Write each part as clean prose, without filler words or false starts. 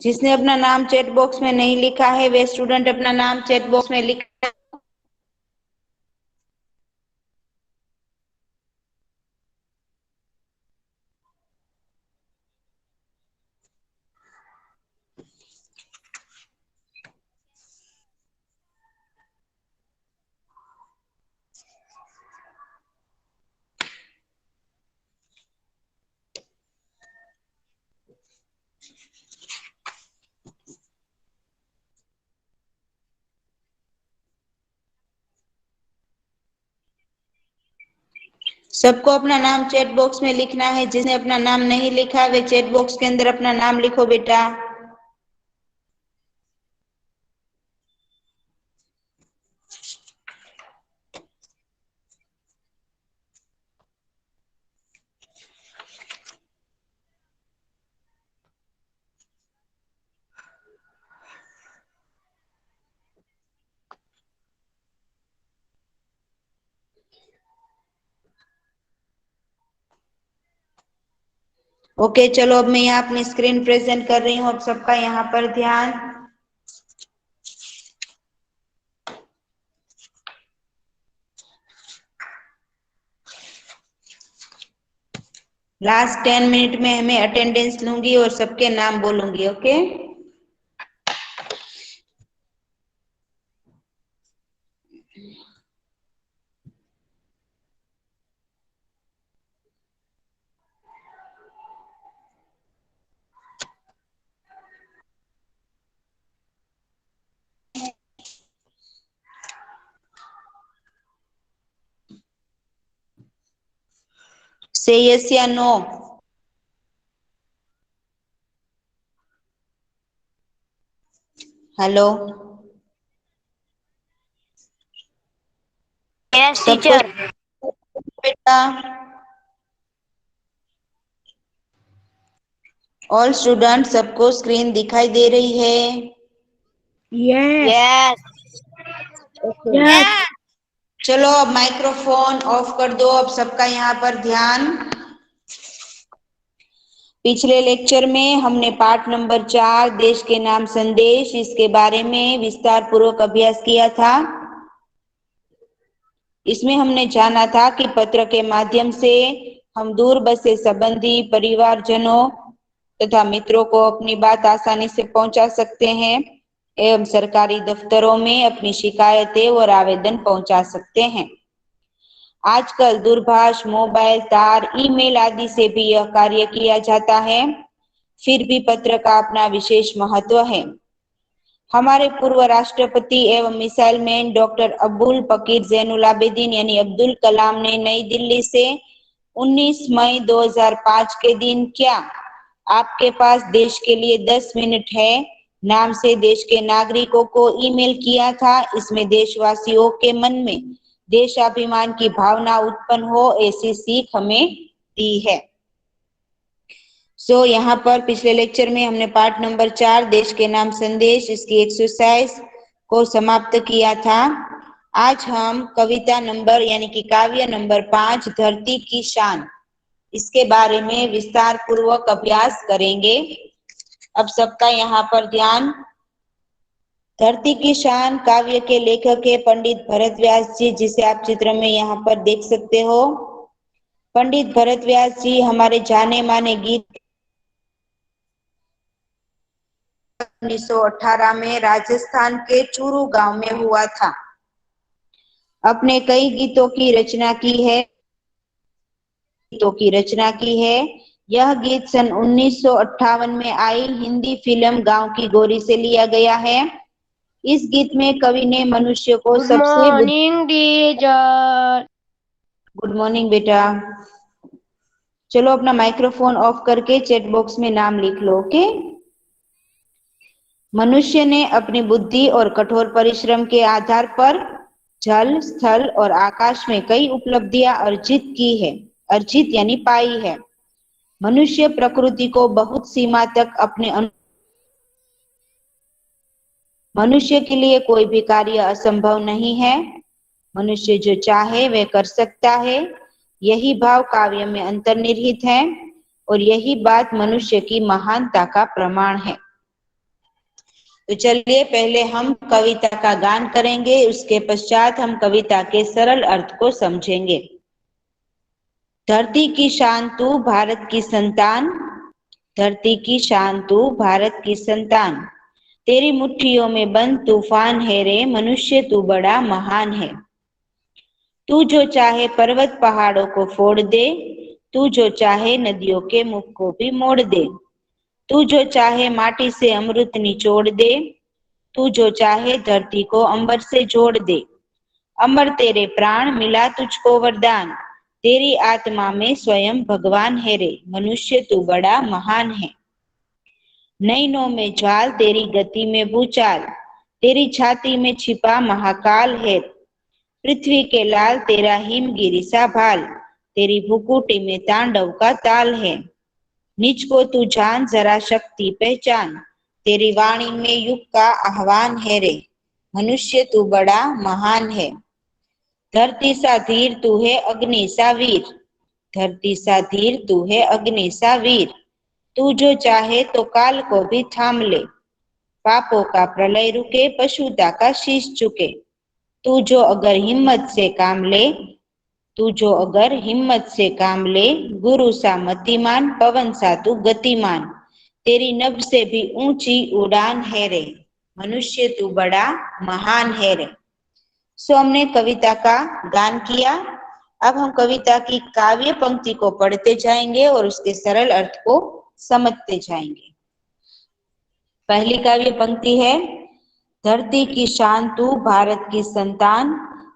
जिसने अपना नाम चैट बॉक्स में नहीं लिखा है वे स्टूडेंट अपना नाम चैट बॉक्स में लिखा। सबको अपना नाम चैट बॉक्स में लिखना है। जिसने अपना नाम नहीं लिखा वे चैट बॉक्स के अंदर अपना नाम लिखो बेटा। ओके चलो, अब मैं यहाँ अपनी स्क्रीन प्रेजेंट कर रही हूँ। अब सबका यहाँ पर ध्यान। लास्ट 10 मिनट में हमें अटेंडेंस लूंगी और सबके नाम बोलूंगी। ओके से यस या नो। हेलो यस सबको टीचर। बेटा। ऑल स्टूडेंट सबको स्क्रीन दिखाई दे रही है? Yes yes. चलो अब माइक्रोफोन ऑफ कर दो। अब सबका यहाँ पर ध्यान। पिछले लेक्चर में हमने पाठ नंबर 4 देश के नाम संदेश इसके बारे में विस्तार पूर्वक अभ्यास किया था। इसमें हमने जाना था कि पत्र के माध्यम से हम दूर बसे संबंधी परिवारजनों तथा मित्रों को अपनी बात आसानी से पहुंचा सकते हैं एवं सरकारी दफ्तरों में अपनी शिकायतें और आवेदन पहुंचा सकते हैं। आजकल दूरभाष, मोबाइल, तार, ईमेल आदि से भी यह कार्य किया जाता है। फिर भी पत्र का अपना विशेष महत्व है। हमारे पूर्व राष्ट्रपति एवं मिसाइल मैन डॉक्टर अबुल फकीर जैनुल आबिदीन यानी अब्दुल कलाम ने नई दिल्ली से 19 मई 2005 के दिन क्या आपके पास देश के लिए 10 मिनट है नाम से देश के नागरिकों को ईमेल किया था। इसमें देशवासियों के मन में देशाभिमान की भावना उत्पन्न हो ऐसी सीख हमें दी है। यहाँ पर पिछले लेक्चर में हमने पाठ नंबर 4 देश के नाम संदेश इसकी एक्सरसाइज को समाप्त किया था। आज हम कविता नंबर यानी कि काव्य नंबर 5 धरती की शान इसके बारे में विस्तार पूर्वक अभ्यास करेंगे। अब सबका यहाँ पर ध्यान। धरती की शान काव्य के लेखक है पंडित भरत व्यास जी, जिसे आप चित्र में यहाँ पर देख सकते हो। पंडित भरत व्यास जी हमारे जाने माने गीत 1918 में राजस्थान के चूरू गांव में हुआ था। अपने कई गीतों की रचना की है। यह गीत सन 1958 में आई हिंदी फिल्म गांव की गोरी से लिया गया है। इस गीत में कवि ने मनुष्य को good morning teacher. Good morning बेटा। चलो अपना माइक्रोफोन ऑफ करके चैट बॉक्स में नाम लिख लो। ओके। मनुष्य ने अपनी बुद्धि और कठोर परिश्रम के आधार पर जल, स्थल और आकाश में कई उपलब्धियां अर्जित यानी पाई है। मनुष्य प्रकृति को बहुत सीमा तक मनुष्य के लिए कोई भी कार्य असंभव नहीं है। मनुष्य जो चाहे वह कर सकता है। यही भाव काव्य में अंतर्निहित है और यही बात मनुष्य की महानता का प्रमाण है। तो चलिए पहले हम कविता का गान करेंगे, उसके पश्चात हम कविता के सरल अर्थ को समझेंगे। धरती की शान तू भारत की संतान, धरती की शान तू भारत की संतान, तेरी मुट्ठियों में बंद तूफान है रे, मनुष्य तू बड़ा महान है। तू जो चाहे पर्वत पहाड़ों को फोड़ दे, तू जो चाहे नदियों के मुख को भी मोड़ दे, तू जो चाहे माटी से अमृत निचोड़ दे, तू जो चाहे धरती को अंबर से जोड़ दे। अमर तेरे प्राण मिला तुझको वरदान, तेरी आत्मा में स्वयं भगवान है रे, मनुष्य तू बड़ा महान है। नैनों में ज्वाल तेरी गति में भूचाल, तेरी छाती में छिपा महाकाल है। पृथ्वी के लाल तेरा हिमगिरी सा भाल, तेरी भुकुटी में तांडव का ताल है। निज को तू जान जरा शक्ति पहचान, तेरी वाणी में युग का आह्वान है रे, मनुष्य तू बड़ा महान है। धरती सा धीर तू है अग्नि सा वीर, धरती सा धीर तू है अग्नि सा वीर, तू जो चाहे तो काल को भी थाम ले। पापों का प्रलय रुके पशुता का शीश झुके, तू जो अगर हिम्मत से काम ले, तू जो अगर हिम्मत से काम ले, गुरु सा मतिमान पवन सा तू गतिमान, तेरी नभ से भी ऊंची उड़ान है रे, मनुष्य तू बड़ा महान है रे। सो हमने कविता का गान किया। अब हम कविता की काव्य पंक्ति को पढ़ते जाएंगे और उसके सरल अर्थ को समझते जाएंगे। पहली काव्य पंक्ति है, धरती की शान तू भारत की संतान,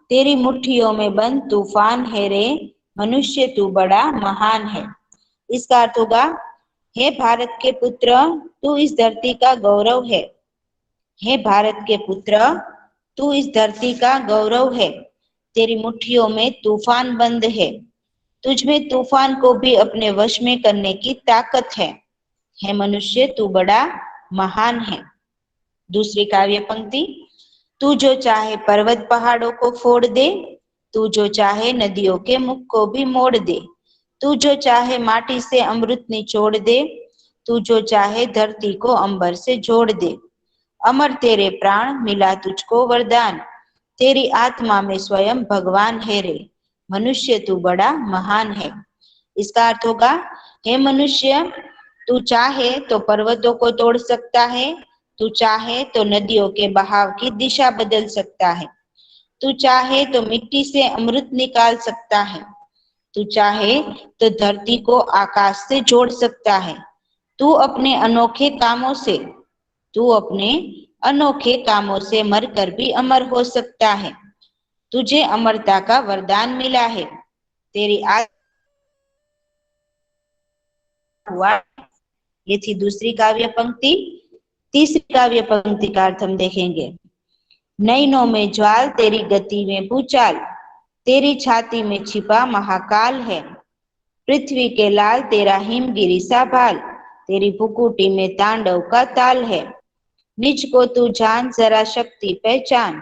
तेरी मुट्ठियों में बंद तूफान है रे, मनुष्य तू बड़ा महान है। इसका अर्थ होगा, हे भारत के पुत्र, तू इस धरती का गौरव है। हे भारत के पुत्र, तू इस धरती का गौरव है। तेरी मुट्ठियों में तूफान बंद है, तुझ में तूफान को भी अपने वश में करने की ताकत है। हे मनुष्य तू बड़ा महान है। दूसरी काव्य पंक्ति, तू जो चाहे पर्वत पहाड़ों को फोड़ दे, तू जो चाहे नदियों के मुख को भी मोड़ दे, तू जो चाहे माटी से अमृत निचोड़ दे, तू जो चाहे धरती को अंबर से जोड़ दे। अमर तेरे प्राण मिला तुझको वरदान, तेरी आत्मा में स्वयं भगवान है रे, मनुष्य तू बड़ा महान है। इसका अर्थ होगा, हे मनुष्य, तू चाहे तो पर्वतों को तोड़ सकता है, तू चाहे तो नदियों के बहाव की दिशा बदल सकता है, तू चाहे तो मिट्टी से अमृत निकाल सकता है, तू चाहे तो धरती को आकाश से जोड़ सकता है। तू अपने अनोखे कामों से, तू अपने अनोखे कामों से मरकर भी अमर हो सकता है। तुझे अमरता का वरदान मिला है, तेरी हुआ। ये थी दूसरी काव्य पंक्ति। तीसरी काव्य पंक्ति का अर्थ हम देखेंगे, नैनों में ज्वाल तेरी गति में भूचाल, तेरी छाती में छिपा महाकाल है। पृथ्वी के लाल तेरा हिमगिरी सा भाल, तेरी भुकुटी में तांडव का ताल है। निज को तू जान जरा शक्ति पहचान,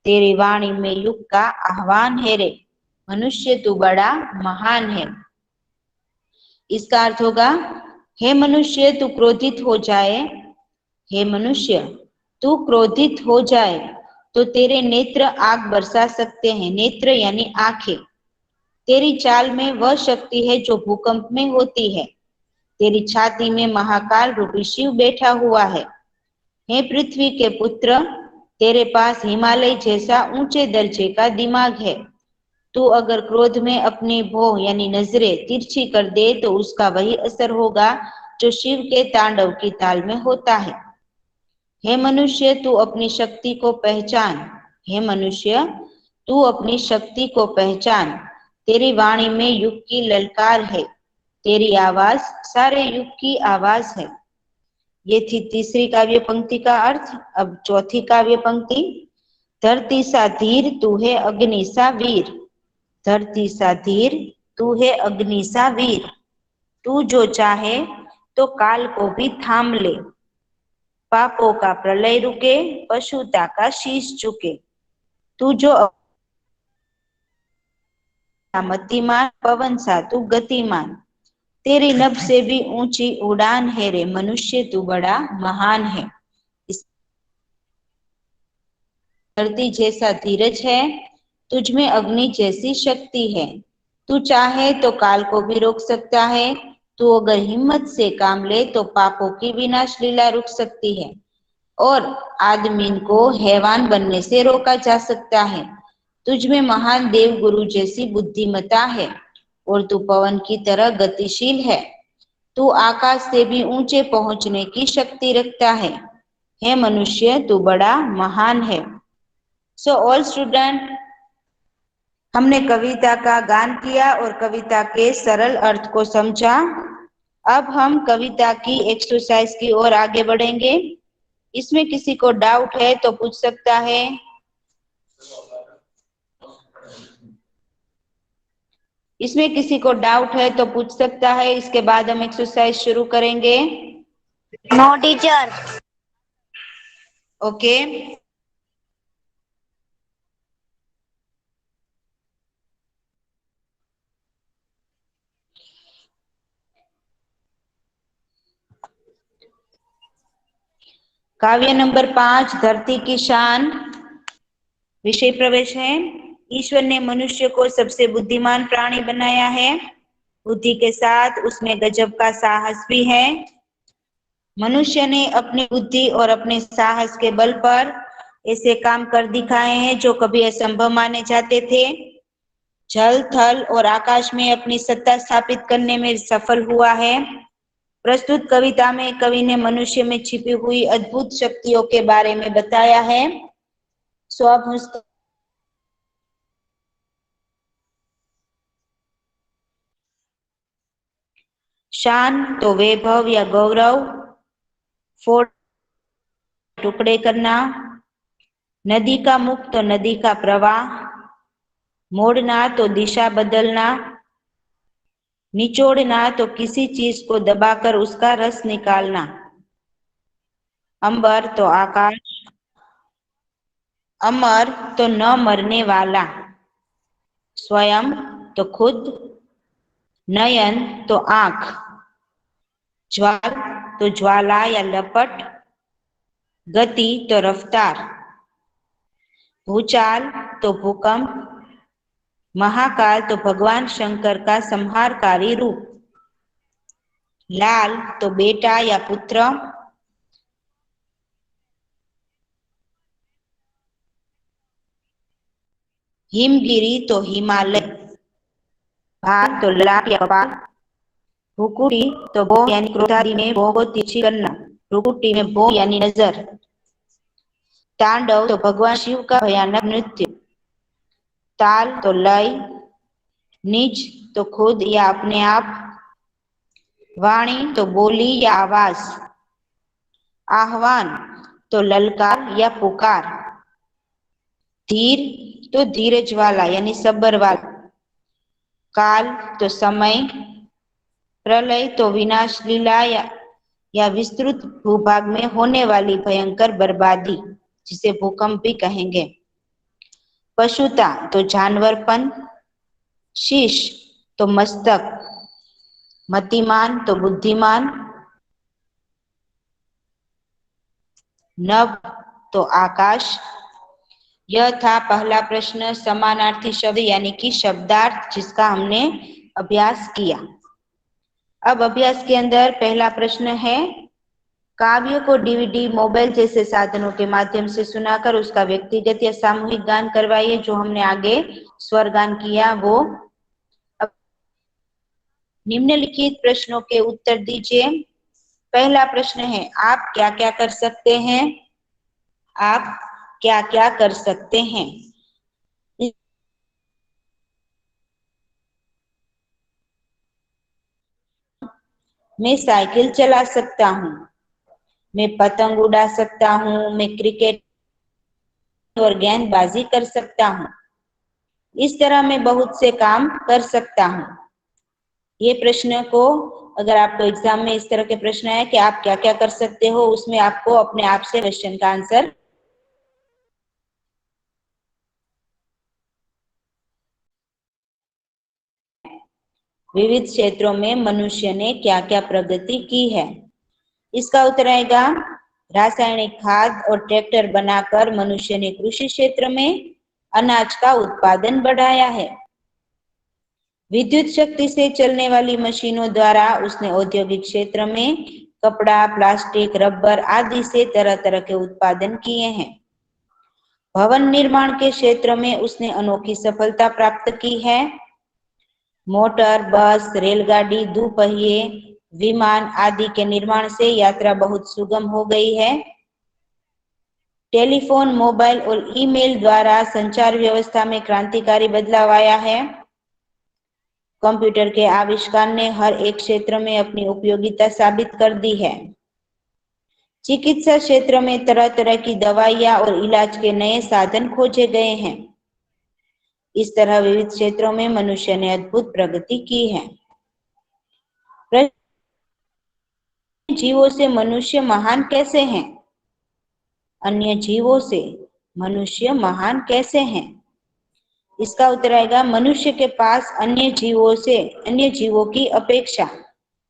तेरी वाणी में युग का आह्वान है रे, मनुष्य तू बड़ा महान है। इसका अर्थ होगा, हे मनुष्य तू क्रोधित हो जाए, हे मनुष्य तू क्रोधित हो जाए तो तेरे नेत्र आग बरसा सकते हैं। नेत्र यानी आंखें। तेरी चाल में वह शक्ति है जो भूकंप में होती है। तेरी छाती में महाकाल रूपी शिव बैठा हुआ है। हे पृथ्वी के पुत्र, तेरे पास हिमालय जैसा ऊंचे दर्जे का दिमाग है। तू अगर क्रोध में अपनी भौं यानी नजरें तिरछी कर दे तो उसका वही असर होगा जो शिव के तांडव की ताल में होता है। हे मनुष्य तू अपनी शक्ति को पहचान, हे मनुष्य तू अपनी शक्ति को पहचान, तेरी वाणी में युग की ललकार है, तेरी आवाज सारे युग की आवाज है। ये थी तीसरी काव्य पंक्ति का अर्थ। अब चौथी काव्य पंक्ति, धरती सा धीर तू है अग्नि सा वीर, धरती सा धीर तू है अग्नि सा वीर, तू जो चाहे तो काल को भी थाम ले। पापों का प्रलय रुके पशुता का शीश झुके, तू जो मतिमान पवन सा तू गतिमान, तेरी नभ से भी ऊंची उड़ान है रे, मनुष्य तू बड़ा महान है। धरती जैसा धीरज है, तुझ में अग्नि जैसी शक्ति है। तू चाहे तो काल को भी रोक सकता है। तू अगर हिम्मत से काम ले तो पापों की विनाश लीला रुक सकती है और आदमी को हैवान बनने से रोका जा सकता है। तुझ में महान देव गुरु जैसी बुद्धिमत्ता है और तू पवन की तरह गतिशील है। तू आकाश से भी ऊंचे पहुंचने की शक्ति रखता है। हे मनुष्य, तू बड़ा महान है। सो ऑल स्टूडेंट, हमने कविता का गान किया और कविता के सरल अर्थ को समझा। अब हम कविता की एक्सरसाइज की ओर आगे बढ़ेंगे। इसमें किसी को डाउट है तो पूछ सकता है। इसमें किसी को डाउट है तो पूछ सकता है। इसके बाद हम एक्सरसाइज शुरू करेंगे। No teacher. Okay, Kavya number 5, धरती की शान। विषय प्रवेश है। ईश्वर ने मनुष्य को सबसे बुद्धिमान प्राणी बनाया है। बुद्धि के साथ उसमें गजब का साहस भी है। मनुष्य ने अपनी बुद्धि और अपने साहस के बल पर ऐसे काम कर दिखाए हैं जो कभी असंभव माने जाते थे। जल, थल और आकाश में अपनी सत्ता स्थापित करने में सफल हुआ है। प्रस्तुत कविता में कवि ने मनुष्य में छिपी हुई अद्भुत शक्तियों के बारे में बताया है। सो अब शान तो वैभव या गौरव, फोड़ टुकड़े करना, नदी का मुख तो नदी का प्रवाह, मोड़ना तो दिशा बदलना, निचोड़ना तो किसी चीज को दबाकर उसका रस निकालना, अंबर तो आकाश, अमर तो न मरने वाला, स्वयं तो खुद, नयन तो आंख, ज्वाल तो ज्वाला या लपट, गति तो रफ्तार, भूचाल तो भूकंप, महाकाल तो भगवान शंकर का संहारकारी रूप, लाल तो बेटा या पुत्र, हिमगिरी तो हिमालय, भार तो ललाट या कपाल, भ्रुकुटी तो भौं यानी क्रोधादि में भौं को तिरछी करना, भ्रुकुटी में भौं यानी नजर, तांडव तो भगवान शिव का भयानक नृत्य, ताल तो लय, निज तो खुद या अपने आप, वाणी तो बोली या आवाज, आह्वान तो ललकार या पुकार, धीर तो धीरज वाला यानी सब्र वाला, काल तो समय, प्रलय तो विनाश लीला या विस्तृत भूभाग में होने वाली भयंकर बर्बादी, जिसे भूकंप भी कहेंगे, पशुता तो जानवरपन, शीश तो मस्तक, मतिमान तो बुद्धिमान, नभ तो आकाश। यह था पहला प्रश्न, समानार्थी शब्द यानी कि शब्दार्थ, जिसका हमने अभ्यास किया। अब अभ्यास के अंदर पहला प्रश्न है, काव्य को डीवीडी, मोबाइल जैसे साधनों के माध्यम से सुनाकर उसका व्यक्तिगत या सामूहिक गान करवाइए। जो हमने आगे स्वर गान किया वो। अब निम्नलिखित प्रश्नों के उत्तर दीजिए। पहला प्रश्न है, आप क्या क्या कर सकते हैं? आप क्या क्या कर सकते हैं? मैं साइकिल चला सकता हूँ, मैं पतंग उड़ा सकता हूँ, मैं क्रिकेट और गेंदबाजी कर सकता हूँ। इस तरह मैं बहुत से काम कर सकता हूँ। ये प्रश्न को अगर आपको एग्जाम में इस तरह के प्रश्न है कि आप क्या क्या कर सकते हो, उसमें आपको अपने आप से क्वेश्चन का आंसर विविध क्षेत्रों में मनुष्य ने क्या क्या प्रगति की है। इसका उत्तर आएगा रासायनिक खाद और ट्रैक्टर बनाकर मनुष्य ने कृषि क्षेत्र में अनाज का उत्पादन बढ़ाया है। विद्युत शक्ति से चलने वाली मशीनों द्वारा उसने औद्योगिक क्षेत्र में कपड़ा, प्लास्टिक, रबर आदि से तरह तरह के उत्पादन किए हैं। भवन निर्माण के क्षेत्र में उसने अनोखी सफलता प्राप्त की है। मोटर, बस, रेलगाड़ी, दुपहिए, विमान आदि के निर्माण से यात्रा बहुत सुगम हो गई है। टेलीफोन, मोबाइल और ईमेल द्वारा संचार व्यवस्था में क्रांतिकारी बदलाव आया है। कंप्यूटर के आविष्कार ने हर एक क्षेत्र में अपनी उपयोगिता साबित कर दी है। चिकित्सा क्षेत्र में तरह तरह की दवाइयां और इलाज के नए साधन खोजे गए हैं। इस तरह विविध क्षेत्रों में मनुष्य ने अद्भुत प्रगति की है। जीवों से मनुष्य महान कैसे हैं? अन्य जीवों से मनुष्य महान कैसे हैं? इसका उत्तर आएगा, मनुष्य के पास अन्य जीवों की अपेक्षा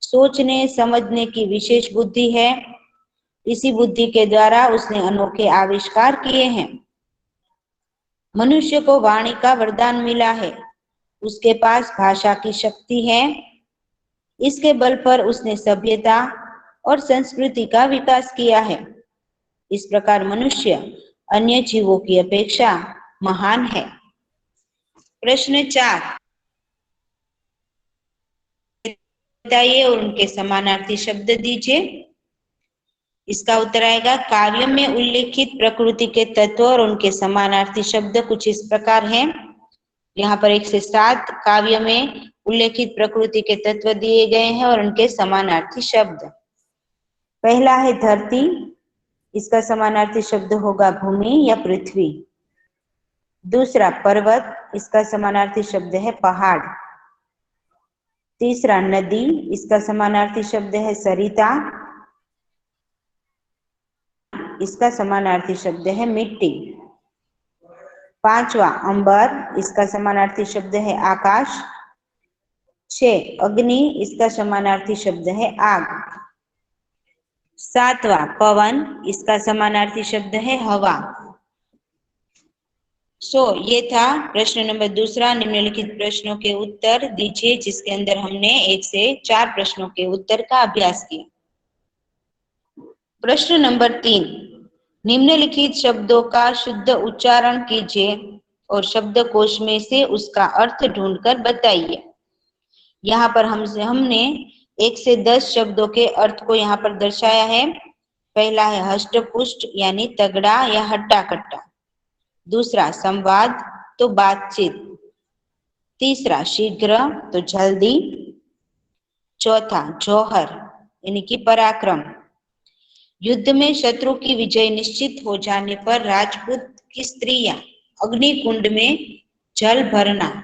सोचने समझने की विशेष बुद्धि है। इसी बुद्धि के द्वारा उसने अनोखे आविष्कार किए हैं। मनुष्य को वाणी का वरदान मिला है। उसके पास भाषा की शक्ति है। इसके बल पर उसने सभ्यता और संस्कृति का विकास किया है। इस प्रकार मनुष्य अन्य जीवों की अपेक्षा महान है। प्रश्न 4 बताइए और उनके समानार्थी शब्द दीजिए। इसका उत्तर आएगा, काव्य में उल्लेखित प्रकृति के तत्व और उनके समानार्थी शब्द कुछ इस प्रकार हैं। यहाँ पर 1 से 7 काव्य में उल्लेखित प्रकृति के तत्व दिए गए हैं और उनके समानार्थी शब्द। पहला है धरती, इसका समानार्थी शब्द होगा भूमि या पृथ्वी। दूसरा पर्वत, इसका समानार्थी शब्द है पहाड़। तीसरा नदी, इसका समानार्थी शब्द है सरिता। इसका समानार्थी शब्द है मिट्टी। पांचवा अंबर, इसका समानार्थी शब्द है आकाश। 6 अग्नि, इसका समानार्थी शब्द है आग। 7वां पवन, इसका समानार्थी शब्द है हवा। ये था प्रश्न नंबर 2। निम्नलिखित प्रश्नों के उत्तर दीजिए, जिसके अंदर हमने 1 से 4 प्रश्नों के उत्तर का अभ्यास किया। प्रश्न नंबर 3, निम्नलिखित शब्दों का शुद्ध उच्चारण कीजिए और शब्दकोश में से उसका अर्थ ढूंढकर बताइए। यहाँ पर हमने 1 से 10 शब्दों के अर्थ को यहाँ पर दर्शाया है। पहला है हष्ट पुष्ट यानी तगड़ा या हट्टा कट्टा। दूसरा संवाद तो बातचीत। तीसरा शीघ्र तो जल्दी। चौथा जौहर यानी कि पराक्रम। युद्ध में शत्रु की विजय निश्चित हो जाने पर राजपूत की स्त्रियां अग्निकुंड में जल भरना।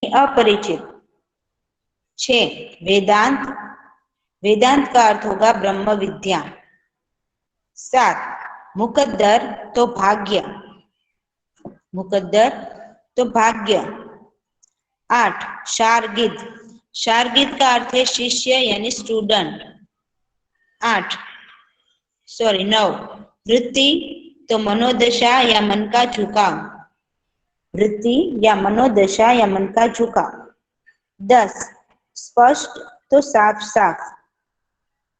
अपरिचित। 6 वेदांत, वेदांत का अर्थ होगा ब्रह्म विद्या। 7 मुकद्दर तो भाग्य, मुकद्दर तो भाग्य। 8 शार्गिद, शार्गिद का अर्थ है शिष्य यानी स्टूडेंट। 9 वृत्ति तो मनोदशा या मन का झुकाव, वृत्ति या मनोदशा या मन का झुकाव। 10 स्पष्ट तो साफ साफ,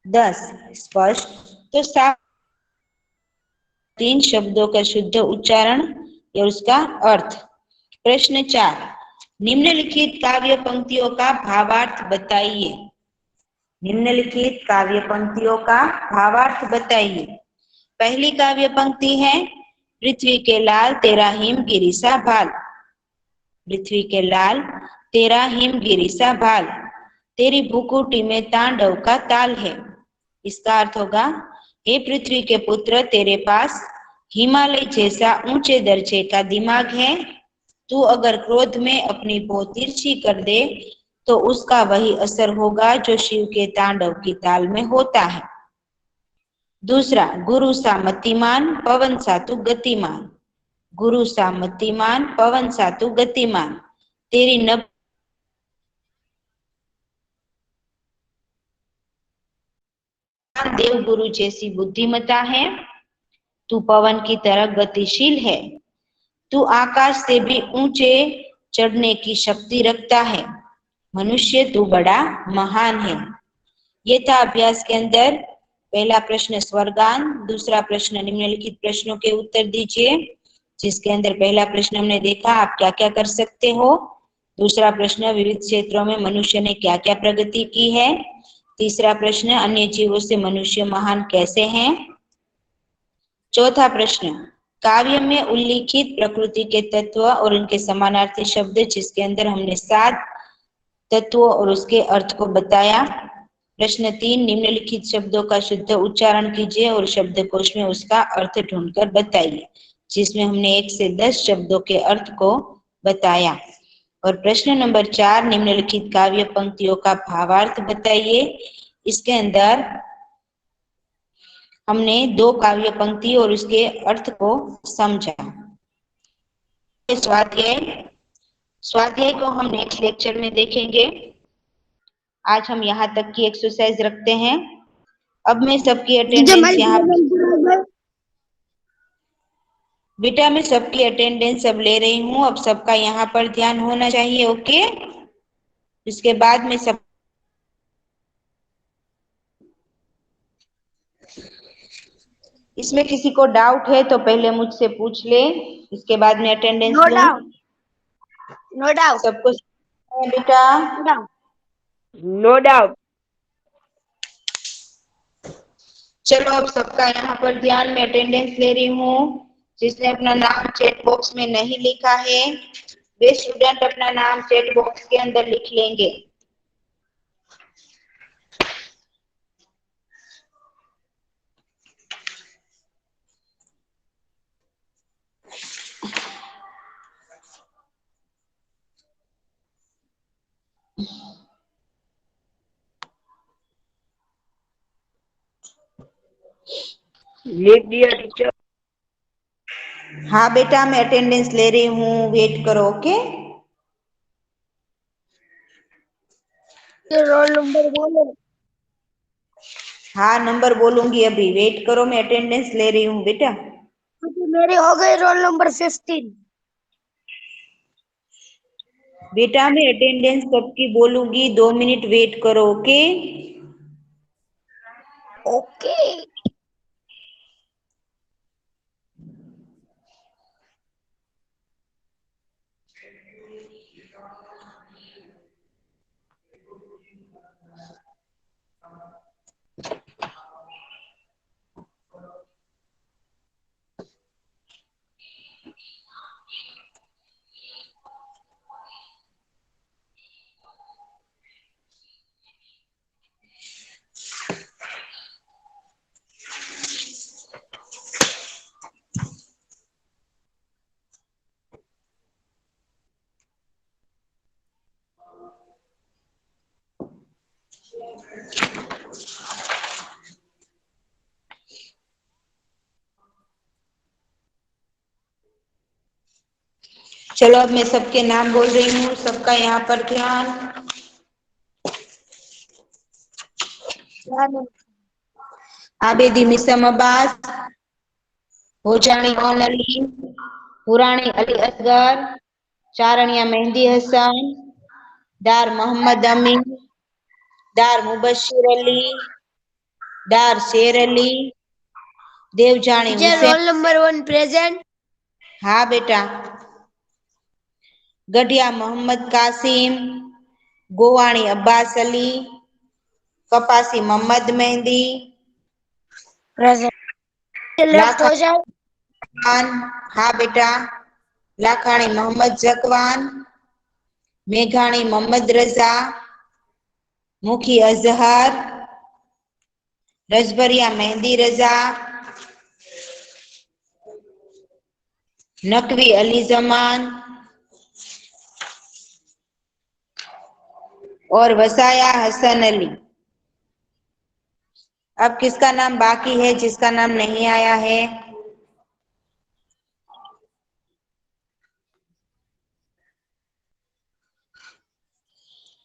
10 स्पष्ट तो साफ। 3 शब्दों का शुद्ध उच्चारण या उसका अर्थ। प्रश्न 4, निम्नलिखित काव्य पंक्तियों का भावार्थ बताइए। निम्नलिखित काव्य पंक्तियों का भावार्थ बताइए। पहली काव्य पंक्ति है, पृथ्वी के लाल तेरा हिम गिरिसा भाल। पृथ्वी के लाल तेरा हिम गिरिसा भाल, तेरी भूकुटी में तांडव का ताल है। इसका अर्थ होगा, हे पृथ्वी के पुत्र, तेरे पास हिमालय जैसा ऊंचे दर्जे का दिमाग है। तू अगर क्रोध में अपनी भौं तिरछी कर दे तो उसका वही असर होगा जो शिव के तांडव की ताल में होता है। दूसरा, गुरु सा मतिमान पवन सा तू गतिमान। गुरु सा मतिमान पवन सा तू गतिमान, तेरी नभ देव गुरु जैसी बुद्धिमता है, तू पवन की तरह गतिशील है, तू आकाश से भी ऊंचे चढ़ने की शक्ति रखता है, मनुष्य तू बड़ा महान है। ये था अभ्यास के अंदर पहला प्रश्न स्वर्गान, दूसरा प्रश्न निम्नलिखित प्रश्नों के उत्तर दीजिए। जिसके अंदर पहला प्रश्न हमने देखा आप क्या क्या कर सकते हो, दूसरा प्रश्न विविध क्षेत्रों में मनुष्य ने क्या क्या प्रगति की है, तीसरा प्रश्न अन्य जीवों से मनुष्य महान कैसे हैं, चौथा प्रश्न काव्य में उल्लिखित प्रकृति के तत्व और उनके समानार्थी शब्द, जिसके अंदर हमने 7 तत्वों और उसके अर्थ को बताया। प्रश्न 3 निम्नलिखित शब्दों का शुद्ध उच्चारण कीजिए और शब्दकोश में उसका अर्थ ढूंढकर बताइए, जिसमें हमने 1 से 10 शब्दों के अर्थ को बताया। और प्रश्न नंबर 4 निम्नलिखित काव्य पंक्तियों का भावार्थ बताइए। इसके अंदर हमने 2 काव्य पंक्ति और उसके अर्थ को समझा। स्वाध्याय को हम नेक्स्ट लेक्चर में देखेंगे। आज हम यहाँ तक की एक्सरसाइज रखते हैं। अब मैं सबकी अटेंडेंस यहाँ बेटा मैं सबकी अटेंडेंस अब ले रही हूँ। अब सबका यहाँ पर ध्यान होना चाहिए। ओके, इसके बाद में सब इसमें किसी को डाउट है तो पहले मुझसे पूछ ले, इसके बाद में अटेंडेंस नो लूं। डाउट, नो डाउट, सबको बेटा नो डाउट। चलो अब सबका यहाँ पर ध्यान में अटेंडेंस ले रही हूँ। जिसने अपना नाम चैट बॉक्स में नहीं लिखा है वे स्टूडेंट अपना नाम चैट बॉक्स के अंदर लिख लेंगे। लिख दिया टीचर। हाँ बेटा मैं अटेंडेंस ले रही हूँ, वेट करो। ओके, रोल नंबर बोलो। हाँ नंबर बोलूंगी अभी, वेट करो, मैं अटेंडेंस ले रही हूँ बेटा। मेरी हो गई रोल नंबर 15। बेटा मैं अटेंडेंस सबकी बोलूंगी, 2 मिनट वेट करो। Okay okay. चलो अब मैं सबके नाम बोल रही हूँ, सबका यहाँ पर ध्यान। आबेदी मिसम अब्बास, होजानी मोहन अली, पुरानी अली असगर, चारणिया मेहंदी हसन, डार मोहम्मद अमीन, डार Mubashir Ali, Dar Sher Ali, Devjani Hussain. Roll number 1 present. हाँ बेटा। गढ़िया मोहम्मद कासिम, गोवाणी अब्बास अली, कपासी मोहम्मद मेहंदी, प्रेजेंट। लेफ्ट हो जाओ। लाखान, हाँ बेटा, लाखाणी मोहम्मद जकवान, मेघाणी मोहम्मद रजा, मुखी अजहर, रजबरिया मेहंदी रजा, नकवी अली जमान और वसाया हसन अली। अब किसका नाम बाकी है, जिसका नाम नहीं आया है?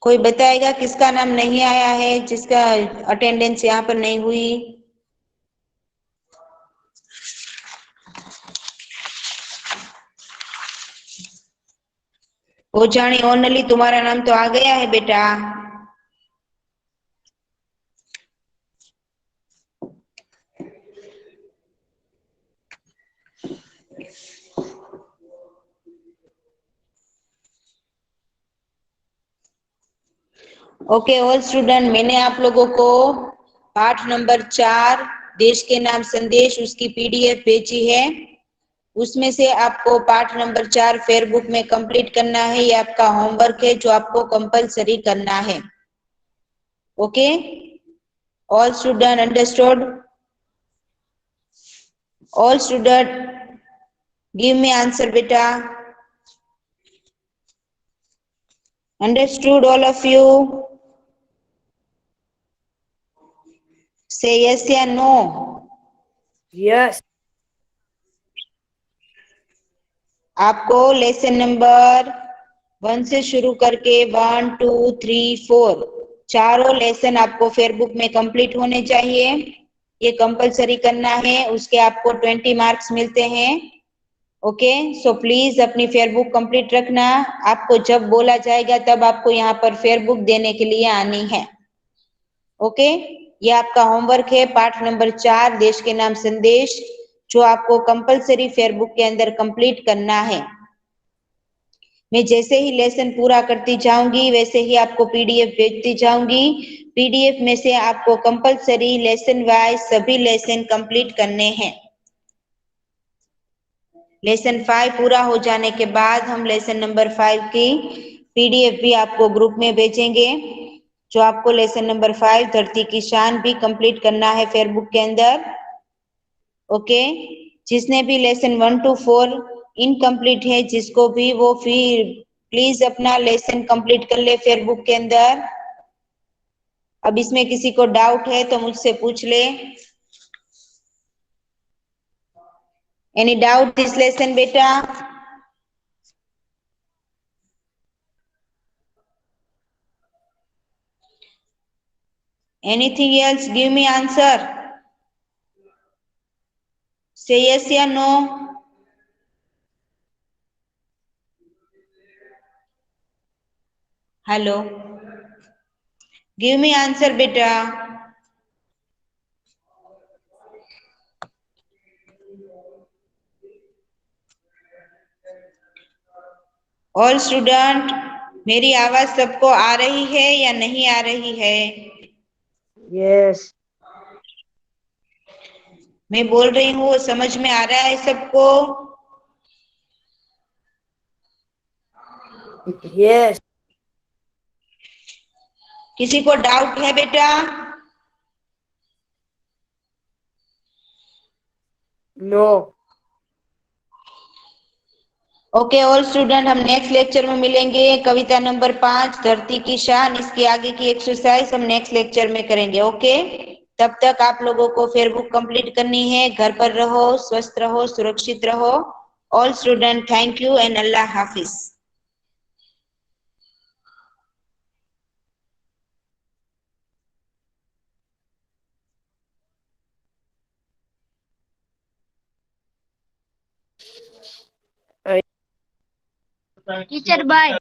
कोई बताएगा किसका नाम नहीं आया है, जिसका अटेंडेंस यहाँ पर नहीं हुई? ओजाणी ओनली, तुम्हारा नाम तो आ गया है बेटा। ओके ऑल स्टूडेंट, मैंने आप लोगों को पाठ नंबर 4 देश के नाम संदेश उसकी पीडीएफ भेजी है। उसमें से आपको पाठ नंबर 4 फेयरबुक में कंप्लीट करना है। ये आपका होमवर्क है जो आपको कंपलसरी करना है। Okay all student understood? All student give me answer बेटा। Understood all of you? Say yes या नो? Yes. आपको लेसन नंबर 1 से शुरू करके 1, 2, 3, 4 चारों लेसन आपको फेयरबुक में कंप्लीट होने चाहिए। ये कंपलसरी करना है, उसके आपको 20 मार्क्स मिलते हैं। ओके सो प्लीज अपनी फेयरबुक कंप्लीट रखना। आपको जब बोला जाएगा तब आपको यहाँ पर फेयरबुक देने के लिए आनी है। ओके ये आपका होमवर्क है पाठ नंबर 4 देश के नाम संदेश, जो आपको कंपलसरी फेयरबुक के अंदर कंप्लीट करना है। मैं जैसे ही लेसन पूरा करती जाऊंगी वैसे ही आपको पीडीएफ भेजती जाऊंगी। पीडीएफ में से आपको कंपलसरी लेसन वाइज सभी लेसन कंप्लीट करने हैं। लेसन 5 पूरा हो जाने के बाद हम लेसन नंबर 5 की पीडीएफ भी आपको ग्रुप में भेजेंगे, जो आपको लेसन नंबर 5 धरती की शान भी कंप्लीट करना है फेयरबुक के अंदर। ओके जिसने भी लेसन 1 to 4 इनकम्प्लीट है, जिसको भी वो फिर प्लीज अपना लेसन कंप्लीट कर ले फेयरबुक के अंदर। अब इसमें किसी को डाउट है तो मुझसे पूछ ले। एनी डाउट दिस लेसन बेटा? Anything else? Give me answer. Say yes या no? Hello give me answer बेटा। ऑल स्टूडेंट मेरी आवाज सबको आ रही है या नहीं आ रही है? Yes. मैं बोल रही हूँ वो समझ में आ रहा है सबको? Yes. किसी को डाउट है बेटा? No. ओके ऑल स्टूडेंट, हम नेक्स्ट लेक्चर में मिलेंगे। कविता नंबर 5 धरती की शान, इसकी आगे की एक्सरसाइज हम नेक्स्ट लेक्चर में करेंगे। ओके तब तक आप लोगों को फेयरबुक कंप्लीट करनी है। घर पर रहो, स्वस्थ रहो, सुरक्षित रहो। All student thank you and अल्लाह हाफिज। Teacher bye.